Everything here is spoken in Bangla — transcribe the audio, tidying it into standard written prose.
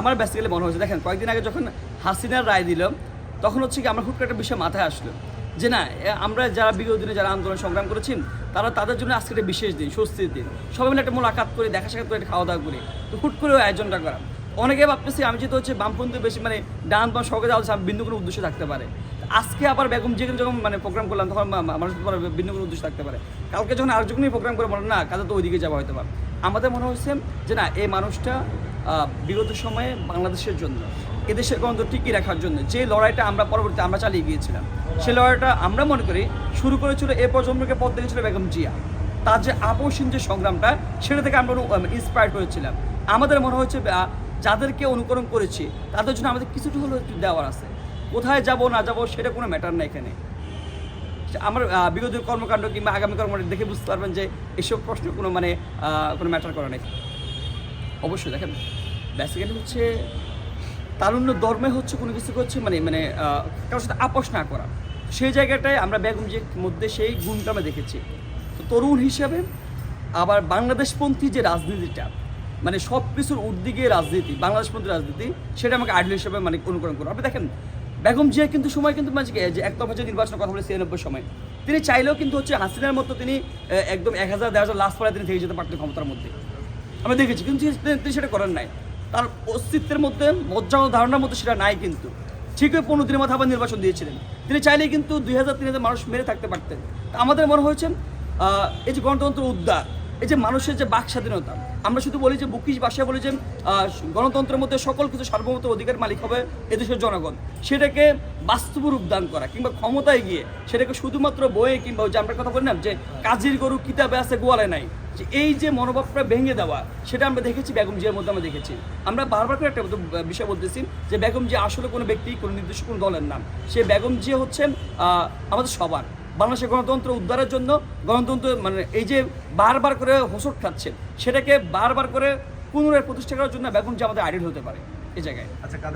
আমার বেসিক্যালি মনে হয়েছে, দেখেন কয়েকদিন আগে যখন হাসিনার রায় দিল তখন হচ্ছে কি আমার হুট করে একটা বিষয় মাথায় আসলো যে না, আমরা যারা বিগত দিনে যারা আন্দোলন সংগ্রাম করেছি তাদের জন্য আজকে একটা বিশেষ দিন, স্বস্তির দিন, সবাই মিলে একটা মোলাকাত করে দেখা সাক্ষাৎ করে একটা খাওয়া দাওয়া করি, তো হুট করে ওই আয়োজনটা করা। অনেকে ভাবতেছি আমি যেহেতু হচ্ছে বামপন্থী বেশি মানে ডান বা সরকার আলোচনা আমি ভিন্ন কোনো উদ্দেশ্য থাকতে পারে। আজকে আবার বেগম যেখানে যখন মানে প্রোগ্রাম করলাম তখন মানুষ ভিন্ন কোনো উদ্দেশ্য থাকতে পারে। কালকে যখন আরেকজনই প্রোগ্রাম করে মনে না কাজে তো ওইদিকে যাওয়া হয়তো পারে। আমাদের মনে হচ্ছে যে না, এই মানুষটা বিগত সময়ে বাংলাদেশের জন্য, এদেশের গণতন্ত্র টিকিয়ে রাখার জন্য যে লড়াইটা আমরা পরবর্তীতে আমরা চালিয়ে গিয়েছিলাম, সেই লড়াইটা আমরা মনে করি শুরু করেছিল এ প্রজন্মকে পথ দেখেছিল বেগম জিয়া। তার যে আপসহীন যে সংগ্রামটা, সেটা থেকে আমরা ইন্সপায়ার্ড হয়েছিলাম। আমাদের মনে হচ্ছে যাদেরকে অনুকরণ করেছি তাদের জন্য আমাদের কিছুটা হলেও একটু দেওয়ার আছে। কোথায় যাব না যাব সেটা কোনো ম্যাটার না এখানে। আমার বিগত কর্মকাণ্ড কিংবা আগামী কর্মকাণ্ড দেখে বুঝতে পারবেন যে এসব প্রশ্ন কোনো মানে কোনো ম্যাটার করে না। অবশ্যই দেখেন, বেসিক্যালি হচ্ছে তারুণ্য ধর্মে হচ্ছে কোনো কিছু হচ্ছে মানে মানে কারোর সাথে আপোষ না করা, সেই জায়গাটায় আমরা বেগম জির মধ্যে সেই গুণটা আমরা দেখেছি। তো তরুণ হিসাবে আবার বাংলাদেশপন্থী যে রাজনীতিটা, মানে সব কিছুর উদ্দিকে রাজনীতি, বাংলাদেশপন্থী রাজনীতি, সেটা আমাকে আইডল হিসেবে মানে অনুকরণ করো। আপনি দেখেন বেগম জিয়া কিন্তু সময় কিন্তু মানে যে একতরফা যে নির্বাচনের কথা বলে 96 সময় তিনি চাইলেও কিন্তু হচ্ছে হাসিনার মতো তিনি একদম 1000-1500 লাশ পড়ায় তিনি থেকে যেতে পারতেন ক্ষমতার মধ্যে, আমরা দেখেছি। কিন্তু তিনি সেটা করেন নাই। তার অস্তিত্বের মধ্যে মজ্জা ও ধারণার মধ্যে সেটা নাই। কিন্তু ঠিক ওই 15 দিনের মাথায় আবার নির্বাচন দিয়েছিলেন। তিনি চাইলেই কিন্তু 2000-3000 মানুষ মেরে থাকতে পারতেন। আমাদের মনে হয়েছে এই যে গণতন্ত্র উদ্ধার, এই যে মানুষের যে বাক স্বাধীনতা, আমরা শুধু বলি যে বুকিশ ভাষায় বলি যে গণতন্ত্রের মধ্যে সকল কিছু সার্বভৌমত্ব অধিকার মালিক হবে এদেশের জনগণ, সেটাকে বাস্তব রূপ দান করা কিংবা ক্ষমতায় গিয়ে সেটাকে শুধুমাত্র বইয়ে কিংবা যে আমরা কথা বলি না যে কাজের গরু কিতাবে আছে গোয়ালে নাই, যে এই যে মনোভাবটা ভেঙে দেওয়া, সেটা আমরা দেখেছি বেগম জিয়ার মধ্যে। আমরা দেখেছি, আমরা বারবার করে একটা বিষয় বলতেছি যে বেগম জিয়া আসলে কোনো ব্যক্তি, কোনো নির্দিষ্ট কোনো দলের নাম। সে বেগম জিয়া হচ্ছে আমাদের সবার, বাংলাদেশের গণতন্ত্র উদ্ধারের জন্য, গণতন্ত্র মানে এই যে বারবার করে হোঁচট খাচ্ছে সেটাকে বারবার করে পুনরায় প্রতিষ্ঠা করার জন্য বেগম জিয়া আমাদের আইডল হতে পারে এই জায়গায়। আচ্ছা।